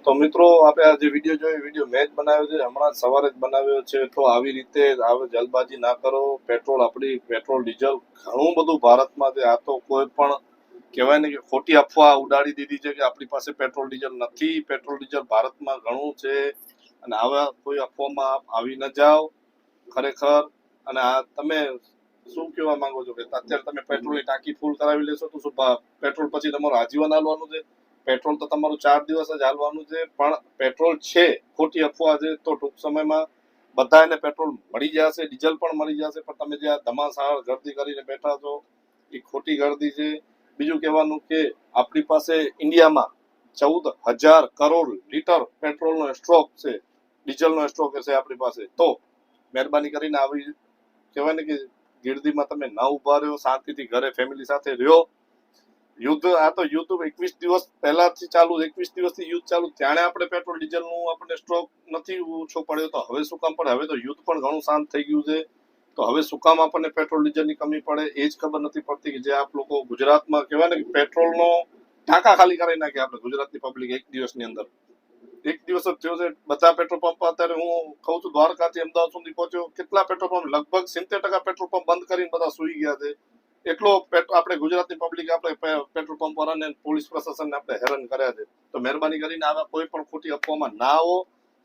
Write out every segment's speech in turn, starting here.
તો મિત્રો આપણે આ જે વિડીયો જોયો વિડીયો મેં જ બનાવ્યો છે, હમણાં સવારે જ બનાવ્યો છે. તો આવી રીતે જલ્દબાજી ના કરો. પેટ્રોલ ડીઝલ ઘણું બધું ભારતમાં છે. આ તો કોઈ પણ કહેવાય ને કે ખોટી અફવા ઉડાડી દીધી છે કે આપણી પાસે પેટ્રોલ ડીઝલ નથી. પેટ્રોલ ડીઝલ ભારતમાં ઘણું છે અને આવા કોઈ અફવામાં આવી ન જાઓ ખરેખર. અને આ તમે શું કહેવા માંગો છો કે અત્યારે તમે પેટ્રોલની ટાંકી ફૂલ કરાવી લેશો તો શું પેટ્રોલ પછી તમારું આજીવન હાલવાનું છે? પેટ્રોલ તો તમારું 4 દિવસ જ હાલવાનું છે. પણ પેટ્રોલ છે ખોટી અફવા છે તો ટૂંક સમયમાં બધાને પેટ્રોલ મળી જશે, ડીઝલ પણ મળી જશે. પણ તમે જે આ ધમાસાળ ગર્દી કરીને બેઠા છો એ ખોટી ગર્દી છે. બીજું કહેવાનું કે આપણી પાસે ઇન્ડિયામાં 14,000 કરોડ લીટર પેટ્રોલનો સ્ટોક છે, ડીઝલનો સ્ટોક છે આપણી પાસે. તો મહેરબાની કરીને આવી કહેવાય ને કે ગીર્દીમાં તમે ના ઉભા રહ્યો, શાંતિથી ઘરે ફેમિલી સાથે રહ્યો. યુદ્ધ 21 દિવસ પહેલાથી ચાલુ, 21 દિવસથી યુદ્ધ ચાલુ, ત્યારે આપણે પેટ્રોલ ડીઝલનું આપણે સ્ટોક નથી ઓછો પડ્યો. તો હવે શું કામ પડે? હવે તો યુદ્ધ પણ ઘણું શાંત થઈ ગયું છે. તો હવે શું કામ આપણને પેટ્રોલ ડીઝલની કમી પડે એ જ ખબર નથી પડતી. કે જે આપ લોકો ગુજરાતમાં કહેવાય ને કે પેટ્રોલનો ટાંકા ખાલી કરી નાખ્યા આપણે ગુજરાતની પબ્લિક એક દિવસની અંદર. એક દિવસ જ થયો છે. બધા પેટ્રોલ પંપ અત્યારે હું કહું છું દ્વારકાથી અમદાવાદ સુધી પહોંચ્યો, કેટલા પેટ્રોલ પંપ લગભગ 70% પેટ્રોલ પંપ બંધ કરીને બધા સુઈ ગયા છે. એટલો આપણે ગુજરાતની પબ્લિક આપણે પેટ્રોલ પંપ વાળાને પોલીસ પ્રશાસનને આપણે હેરાન કર્યા છે. તો મહેરબાની કરીને આવા કોઈ પણ ખોટી અફવામાં ના આવો,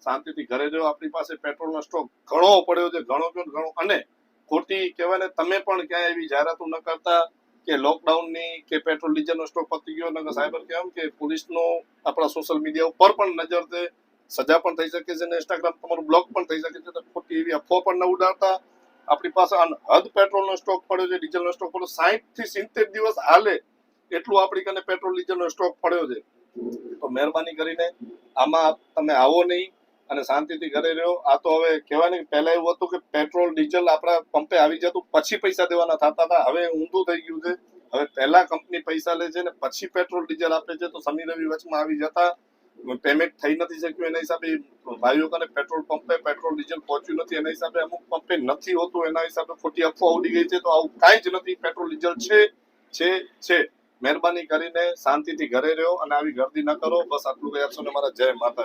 શાંતિથી ઘરે રહ્યો. આપણી પાસે પેટ્રોલનો સ્ટોક ઘણો પડ્યો છે, ઘણો. અને ખોટી કહેવાય ને તમે પણ ક્યાંય એવી જાહેરાતો ન કરતા કે લોકડાઉનની કે પેટ્રોલ ડીઝલનો સ્ટોક પતી ગયો. નકર સાયબર કેમ કે પોલીસનો આપણા સોશિયલ મીડિયા ઉપર પણ નજર છે, સજા પણ થઈ શકે છે અને ઇન્સ્ટાગ્રામ તમારું બ્લોક પણ થઈ શકે છે. તો ખોટી એવી અફવા પણ ન ઉડાડતા. આપણી પાસે અનહદ પેટ્રોલનો સ્ટોક પડ્યો છે, ડીઝલનો સ્ટોક પડ્યો 60 થી 70 દિવસ હાલે એટલું આપણી કને પેટ્રોલ ડીઝલનો સ્ટોક પડ્યો છે. તો મહેરબાની કરીને આમાં તમે આવો નહીં અને શાંતિથી ઘરે રહ્યો. આ તો હવે કહેવાય ને કે પહેલા એવું હતું કે પેટ્રોલ ડીઝલ આપણા પંપે આવી જતું પછી પૈસા દેવાના થતા હતા. હવે ઊંધું થઈ ગયું છે. હવે પહેલા કંપની પૈસા લે છે ને પછી પેટ્રોલ ડીઝલ આપે છે. તો શનિ રવિ વચમાં આવી જતા પેમેન્ટ થઈ નથી શક્યું, એના હિસાબે ભાઈઓ કને પેટ્રોલ પંપે પેટ્રોલ ડીઝલ પહોંચ્યું નથી. એના હિસાબે અમુક પંપે નથી હોતું, એના હિસાબે ખોટી અફવા ઉડી ગઈ છે. તો આવું કાંઈ જ નથી. પેટ્રોલ ડીઝલ છે. મહેરબાની કરીને શાંતિથી ઘરે રહ્યો અને આવી ગર્દી ન કરો. બસ આટલું કહી આપશો ને મારા જય માતા.